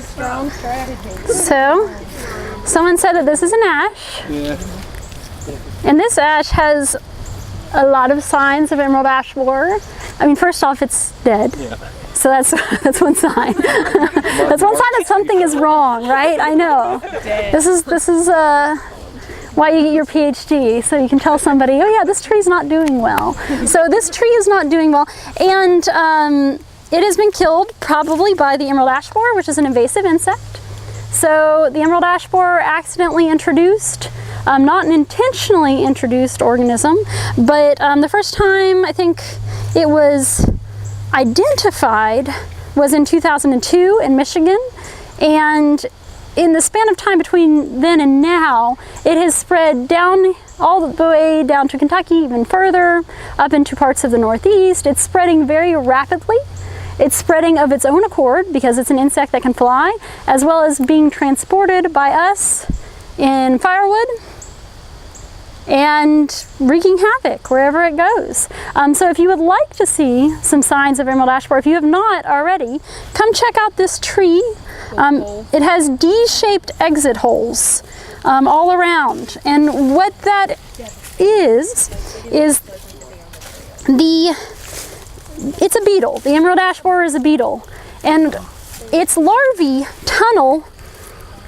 strong strategy. So, someone said that this is an ash. Yeah. And this ash has a lot of signs of emerald ash borer. I mean, first off, it's dead. Yeah. So that's one sign. That's one sign that something is wrong, right? I know. This is why you get your PhD, so you can tell somebody, oh yeah, this tree's not doing well. So this tree is not doing well, and it has been killed probably by the emerald ash borer, which is an invasive insect. So the emerald ash borer accidentally introduced, not an intentionally introduced organism, but the first time I think it was identified was in 2002 in Michigan, and in the span of time between then and now, it has spread down all the way down to Kentucky, even further, up into parts of the Northeast. It's spreading very rapidly. It's spreading of its own accord because it's an insect that can fly, as well as being transported by us in firewood and wreaking havoc wherever it goes. So if you would like to see some signs of emerald ash borer, if you have not already, come check out this tree. It has D-shaped exit holes all around, and what that is it's a beetle. The emerald ash borer is a beetle, and its larvae tunnel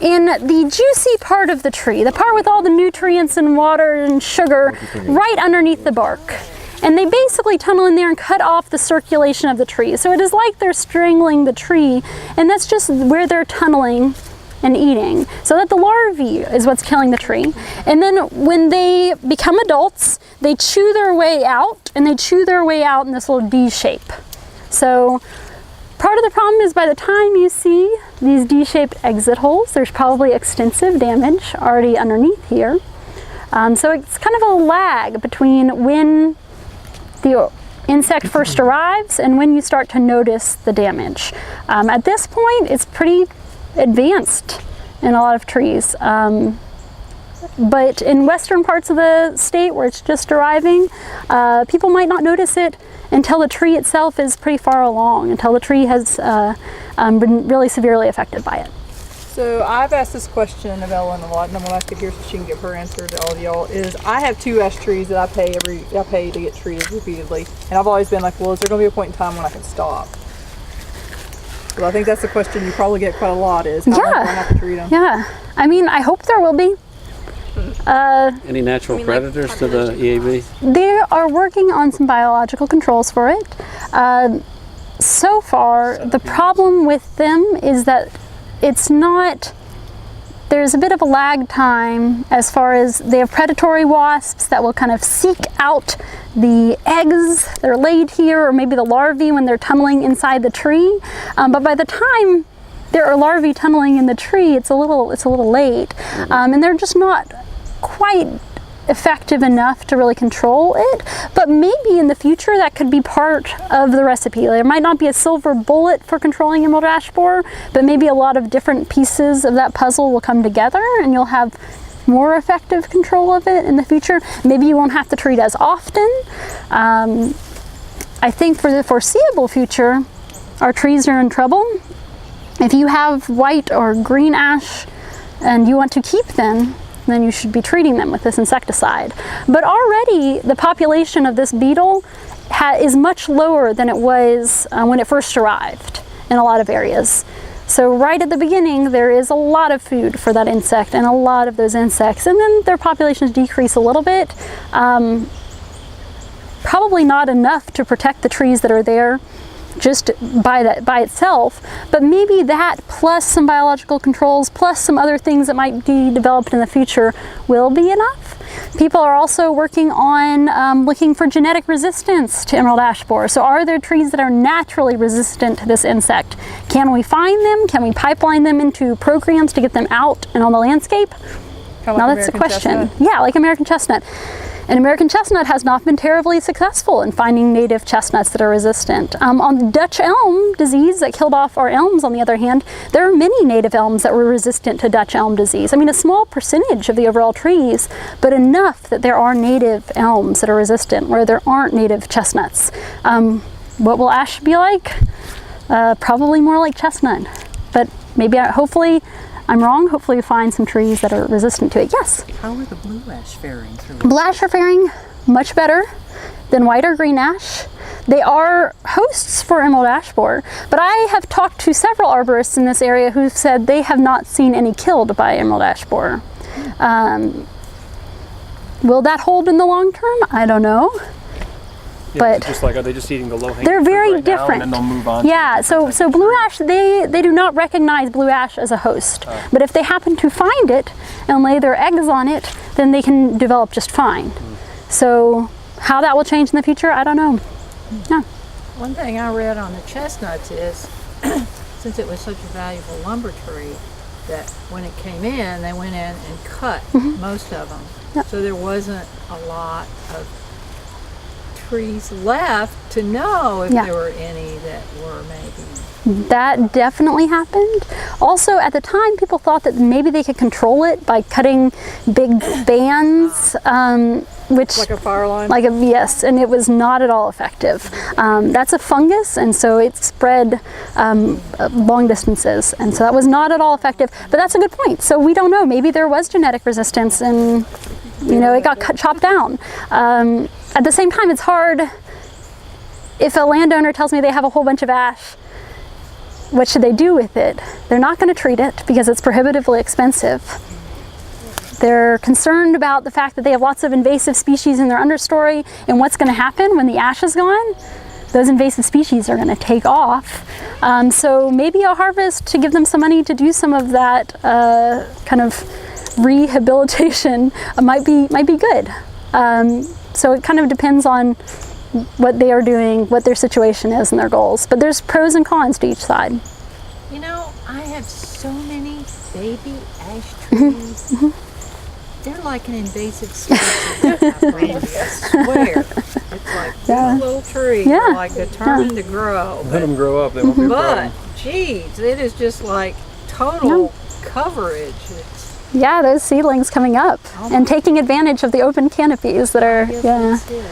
in the juicy part of the tree, the part with all the nutrients and water and sugar right underneath the bark. And they basically tunnel in there and cut off the circulation of the tree. So it is like they're strangling the tree, and that's just where they're tunneling and eating. So that the larvae is what's killing the tree. And then when they become adults, they chew their way out, and they chew their way out in this little D shape. So part of the problem is by the time you see these D-shaped exit holes, there's probably extensive damage already underneath here. So it's kind of a lag between when the insect first arrives and when you start to notice the damage. At this point, it's pretty advanced in a lot of trees. But in western parts of the state where it's just arriving, people might not notice it until the tree itself is pretty far along, until the tree has been really severely affected by it. So I've asked this question of Ellen a lot, and I'm going to ask it here so she can give her answer to all of y'all. Is I have 2 ash trees that I pay to get treated repeatedly, and I've always been like, well, is there going to be a point in time when I can stop? Well, I think that's the question you probably get quite a lot: is how long do I have to treat them? Yeah, I mean, I hope there will be. Any natural predators to the EAB? They are working on some biological controls for it. So far, the problem with them is that it's not, there's a bit of a lag time as far as they have predatory wasps that will kind of seek out the eggs that are laid here, or maybe the larvae when they're tunneling inside the tree. But by the time there are larvae tunneling in the tree, it's a little late, and they're just not quite effective enough to really control it. But maybe in the future that could be part of the recipe. There might not be a silver bullet for controlling emerald ash borer, but maybe a lot of different pieces of that puzzle will come together and you'll have more effective control of it in the future. Maybe you won't have to treat as often. I think for the foreseeable future, our trees are in trouble. If you have white or green ash and you want to keep them, then you should be treating them with this insecticide. But already the population of this beetle is much lower than it was when it first arrived in a lot of areas. So right at the beginning, there is a lot of food for that insect and a lot of those insects, and then their populations decrease a little bit. Probably not enough to protect the trees that are there just by itself, but maybe that plus some biological controls plus some other things that might be developed in the future will be enough. People are also working on looking for genetic resistance to emerald ash borer. So are there trees that are naturally resistant to this insect? Can we find them? Can we pipeline them into programs to get them out and on the landscape? Now that's the question. Yeah, like American chestnut. And American chestnut has not been terribly successful in finding native chestnuts that are resistant. On Dutch elm disease that killed off our elms, on the other hand, there are many native elms that were resistant to Dutch elm disease. I mean, a small percentage of the overall trees, but enough that there are native elms that are resistant where there aren't native chestnuts. What will ash be like? Probably more like chestnut. But maybe, hopefully, I'm wrong. Hopefully we find some trees that are resistant to it. Yes? How are the blue ash faring through? Blue ash are faring much better than white or green ash. They are hosts for emerald ash borer, but I have talked to several arborists in this area who've said they have not seen any killed by emerald ash borer. Will that hold in the long term? I don't know. Yeah, But just like, are they just eating the low hanging they're very right now, different. and then they'll move on? Yeah, so blue ash, they do not recognize blue ash as a host. But if they happen to find it and lay their eggs on it, then they can develop just fine. So how that will change in the future, I don't know. Yeah. One thing I read on the chestnuts is, since it was such a valuable lumber tree, that when it came in, they went in and cut most of them. Yep. So there wasn't a lot of trees left to know if Yeah. there were any that were maybe. That definitely happened. Also, at the time, people thought that maybe they could control it by cutting big bands, which Like a fire line? yes, and it was not at all effective. That's a fungus, and so it spread long distances, and so that was not at all effective. But that's a good point. So we don't know. Maybe there was genetic resistance, and it got chopped down. At the same time, it's hard. If a landowner tells me they have a whole bunch of ash, what should they do with it? They're not going to treat it because it's prohibitively expensive. They're concerned about the fact that they have lots of invasive species in their understory, and what's going to happen when the ash is gone. Those invasive species are going to take off. So maybe a harvest to give them some money to do some of that kind of rehabilitation might be good. So it kind of depends on what they are doing, what their situation is, and their goals. But there's pros and cons to each side. You know, I have so many baby ash trees. They're like an invasive species. I swear. It's like these little trees are like determined to grow. Let them grow up. They won't be a But, problem. geez, it is just like total coverage. It's, Yeah, those seedlings coming up and taking advantage of the open canopies that are, that's it.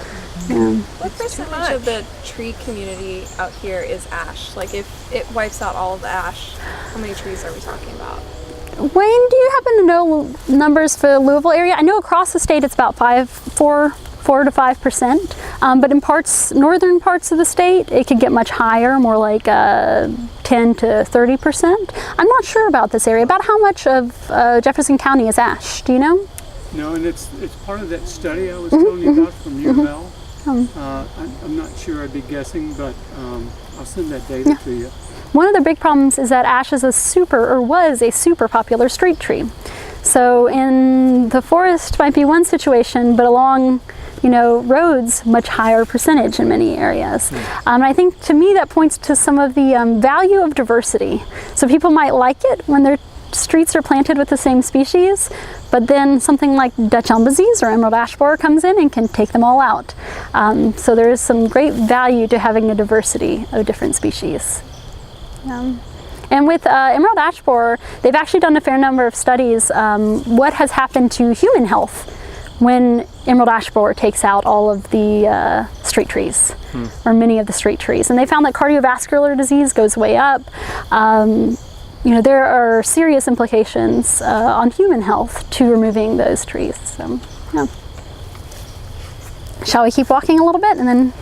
What percentage of the tree community out here is ash? Like if it wipes out all of the ash, how many trees are we talking about? Wayne, do you happen to know numbers for the Louisville area? I know across the state it's about 4 to 5%, but in northern parts of the state, it could get much higher, more like 10 to 30%. I'm not sure about this area. About how much of Jefferson County is ash? Do you know? No, and it's part of that study I was telling you about from U of L. I'm not sure, I'd be guessing, but I'll send that data to you. One of the big problems is that ash is was a super popular street tree. So in the forest might be one situation, but along roads, much higher percentage in many areas. I think to me that points to some of the value of diversity. So people might like it when their streets are planted with the same species, but then something like Dutch elm disease or emerald ash borer comes in and can take them all out. So there is some great value to having a diversity of different species. And with emerald ash borer, they've actually done a fair number of studies what has happened to human health when emerald ash borer takes out all of the street trees, or many of the street trees. And they found that cardiovascular disease goes way up. There are serious implications on human health to removing those trees. So, Shall we keep walking a little bit and then